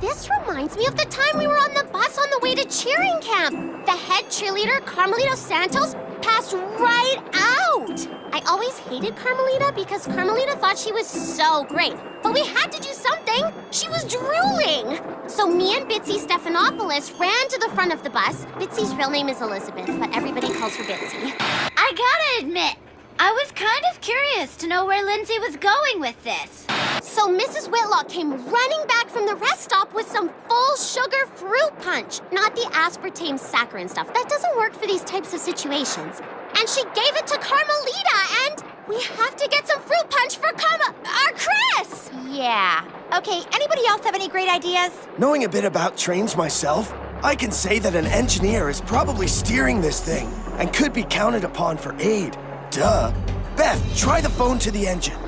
This reminds me of the time we were on the bus on the way to cheering camp. The head cheerleader, Carmelita Santos, passed right out. I always hated Carmelita because Carmelita thought she was so great. But we had to do something. She was drooling. So me and Bitsy Stephanopoulos ran to the front of the bus. Bitsy's real name is Elizabeth, but everybody calls her Bitsy. I gotta admit, I was kind of curious to know where Lindsay was going with this. So Mrs. Whitlock came running back from the rest stop with some full sugar fruit punch. Not the aspartame saccharin stuff. That doesn't work for these types of situations. And she gave it to Carmelita, and we have to get some fruit punch for Chris! Yeah. Okay, anybody else have any great ideas? Knowing a bit about trains myself, I can say that an engineer is probably steering this thing and could be counted upon for aid. Duh. Beth, try the phone to the engine.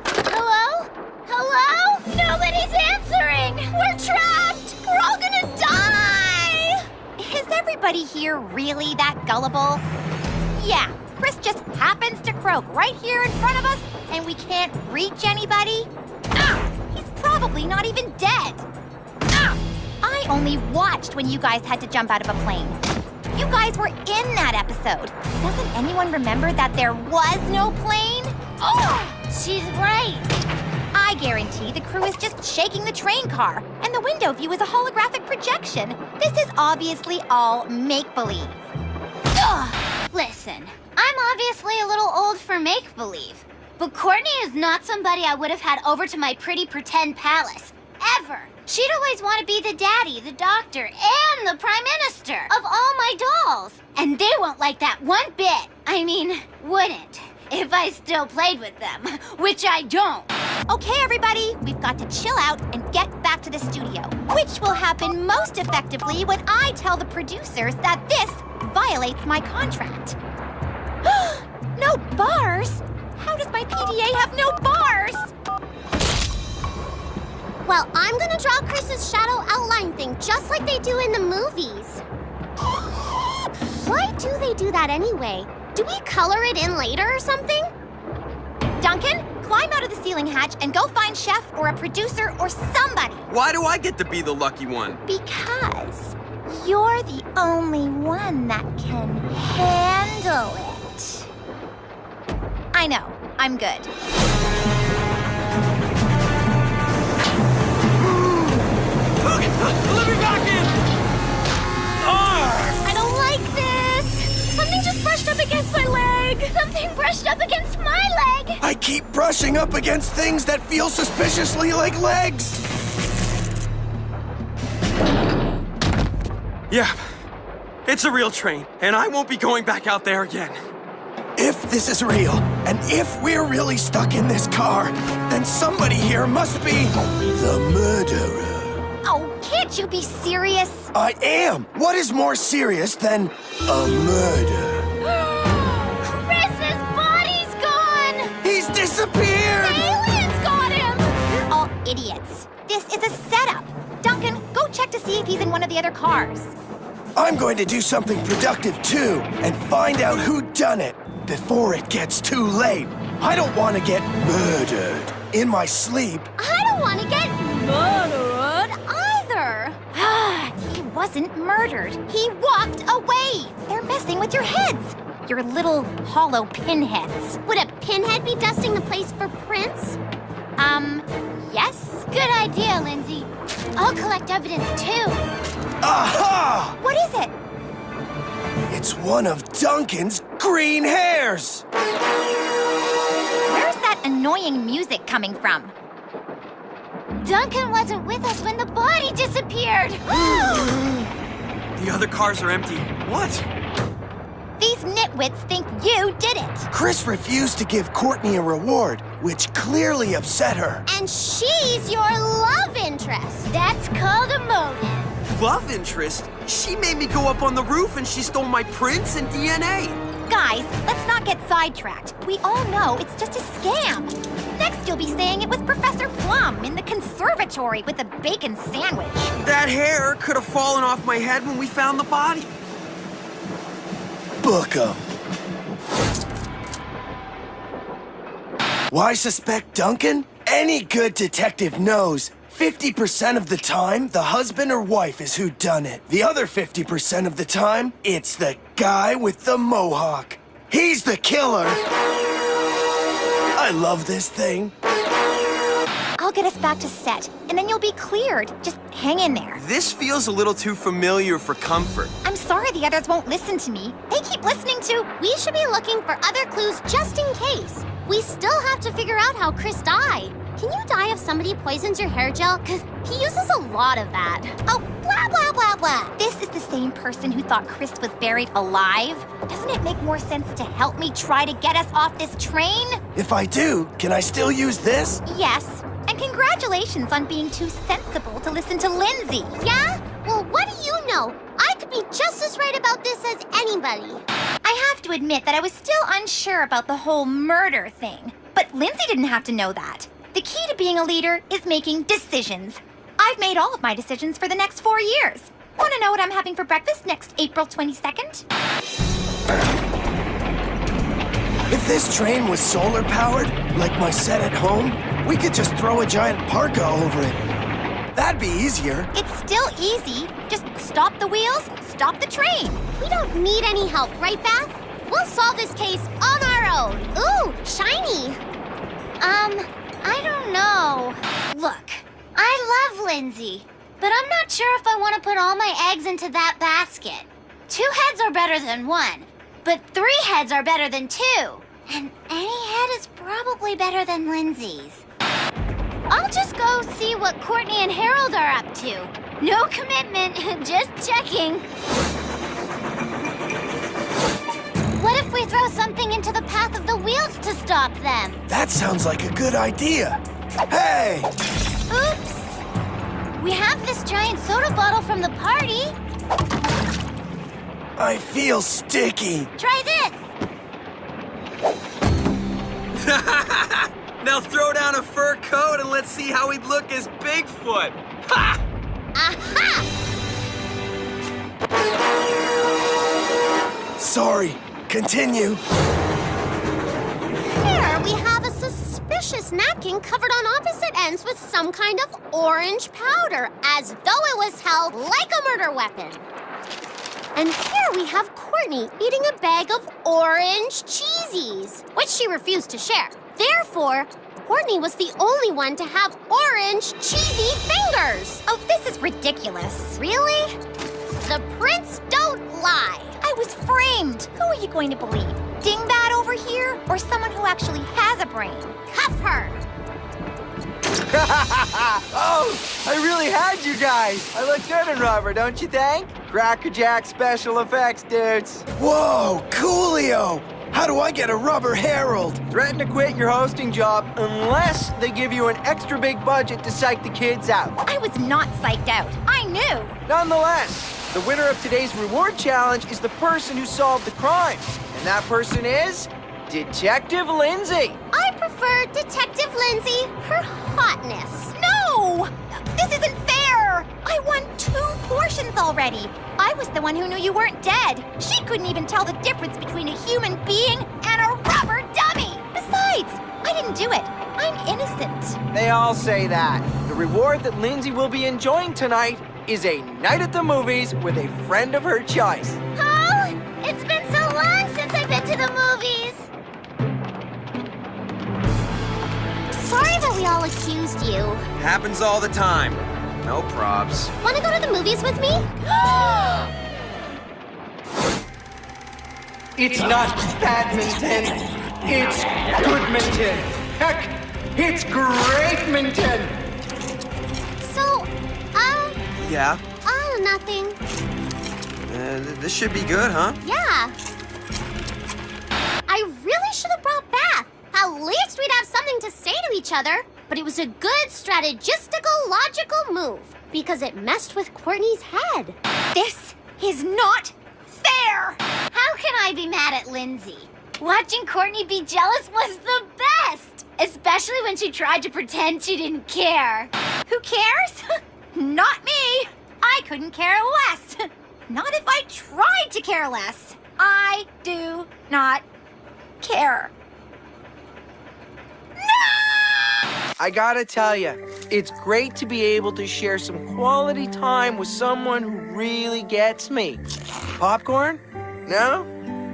Hello? Hello? Nobody's answering! We're trapped! We're all gonna die! Is everybody here really that gullible? Yeah, Chris just happens to croak right here in front of us, and we can't reach anybody? Ah! He's probably not even dead. Ah! I only watched when you guys had to jump out of a plane. You guys were in that episode. Doesn't anyone remember that there was no plane? Oh! She's right. I guarantee the crew is just shaking the train car, and the window view is a holographic projection. This is obviously all make-believe. Ugh! Listen, I'm obviously a little old for make-believe, but Courtney is not somebody I would have had over to my pretty pretend palace. Ever. She'd always want to be the daddy, the doctor, and the prime minister of all my dolls. And they won't like that one bit. I mean, wouldn't. If I still played with them, which I don't. Okay, everybody, we've got to chill out and get back to the studio, which will happen most effectively when I tell the producers that this violates my contract. No bars? How does my PDA have no bars? Well, I'm gonna draw Chris's shadow outline thing just like they do in the movies. Why do they do that anyway? Do we color it in later or something? Duncan, climb out of the ceiling hatch and go find Chef or a producer or somebody. Why do I get to be the lucky one? Because you're the only one that can handle it. I know, I'm good. Let me back in! I don't like this! Something just brushed up against my leg! Something brushed up against my leg! I keep brushing up against things that feel suspiciously like legs. Yeah, it's a real train, and I won't be going back out there again. If this is real, and if we're really stuck in this car, then somebody here must be the murderer. Oh, can't you be serious? I am. What is more serious than a murder? Chris's body's gone! He's disappeared! Aliens got him! You're all idiots. This is a setup. Duncan, go check to see if he's in one of the other cars. I'm going to do something productive too, and find out who done it before it gets too late. I don't want to get murdered in my sleep. I don't want to get murdered either. He wasn't murdered. He walked away. They're messing with your heads. Your little hollow pinheads. Would a pinhead be dusting the place for prints? Yes? Good idea, Lindsay. I'll collect evidence too. Aha! What is it? It's one of Duncan's green hairs! Where's that annoying music coming from? Duncan wasn't with us when the body disappeared. The other cars are empty. What? These nitwits think you did it. Chris refused to give Courtney a reward, which clearly upset her. And she's your love interest. That's called a motive. Love interest? She made me go up on the roof and she stole my prints and DNA. Guys, let's not get sidetracked. We all know it's just a scam. Next, you'll be saying it was Professor Plum in the conservatory with a bacon sandwich. That hair could have fallen off my head when we found the body. Book 'em. Why suspect Duncan? Any good detective knows 50% of the time, the husband or wife is who done it. The other 50% of the time, it's the guy with the mohawk. He's the killer. I love this thing. I'll get us back to set, and then you'll be cleared. Just hang in there. This feels a little too familiar for comfort. I'm sorry the others won't listen to me. They keep listening to... We should be looking for other clues just in case. We still have to figure out how Chris died. Can you die if somebody poisons your hair gel? Because he uses a lot of that. Oh, blah, blah, blah, blah. This is the same person who thought Chris was buried alive. Doesn't it make more sense to help me try to get us off this train? If I do, can I still use this? Yes. And congratulations on being too sensible to listen to Lindsay. Yeah? Well, what do you know? I could be just as right about this as anybody. I have to admit that I was still unsure about the whole murder thing. But Lindsay didn't have to know that. The key to being a leader is making decisions. I've made all of my decisions for the next 4 years. Want to know what I'm having for breakfast next April 22nd? If this train was solar powered, like my set at home, we could just throw a giant parka over it. That'd be easier. It's still easy. Just stop the wheels, stop the train. We don't need any help, right, Beth? We'll solve this case on our own. Ooh, shiny. I don't know. Look, I love Lindsay, but I'm not sure if I want to put all my eggs into that basket. 2 heads are better than 1, but 3 heads are better than 2. And any head is probably better than Lindsay's. I'll just go see what Courtney and Harold are up to. No commitment, just checking. What if we throw something into the path of the wheels to stop them? That sounds like a good idea. Hey! Oops! We have this giant soda bottle from the party. I feel sticky. Try this. Now throw down a fur coat and let's see how he'd look as Bigfoot. Ha! Aha! Sorry. Continue. Here we have a suspicious napkin covered on opposite ends with some kind of orange powder, as though it was held like a murder weapon. And here we have Courtney eating a bag of orange cheesies, which she refused to share. Therefore, Courtney was the only one to have orange cheesy fingers. Oh, this is ridiculous. Really? The prints don't lie. I was framed. Who are you going to believe? Dingbat over here, or someone who actually has a brain? Cuff her. Oh, I really had you guys. I look good in rubber, don't you think? Crackerjack special effects, dudes. Whoa, coolio! How do I get a rubber Harold? Threaten to quit your hosting job unless they give you an extra big budget to psych the kids out. I was not psyched out. I knew. Nonetheless, the winner of today's reward challenge is the person who solved the crime. And that person is Detective Lindsay. I prefer Detective Lindsay, her hotness. No! This isn't fair! I won 2 portions already. I was the one who knew you weren't dead. She couldn't even tell the difference between a human being and a rubber dummy. Besides, I didn't do it. I'm innocent. They all say that. The reward that Lindsay will be enjoying tonight is a night at the movies with a friend of her choice. Oh, it's been so long since I've been to the movies. Sorry that we all accused you. Happens all the time. No probs. Want to go to the movies with me? It's not badminton, it's goodminton. Heck, it's greatminton. So, Yeah? nothing. This should be good, huh? Yeah. I really should have brought Beth. At least we'd have something to say to each other. But it was a good strategistical, logical move because it messed with Courtney's head. This is not fair! How can I be mad at Lindsay? Watching Courtney be jealous was the best! Especially when she tried to pretend she didn't care. Who cares? Not me! I couldn't care less. Not if I tried to care less. I do not care. No! I gotta tell you, it's great to be able to share some quality time with someone who really gets me. Popcorn? No?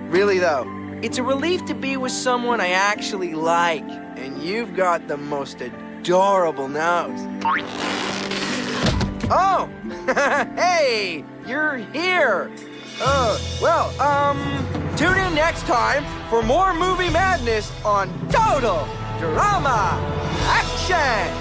Really though, it's a relief to be with someone I actually like. And you've got the most adorable nose. Oh, hey, you're here. Tune in next time for more movie madness on Total Drama Action.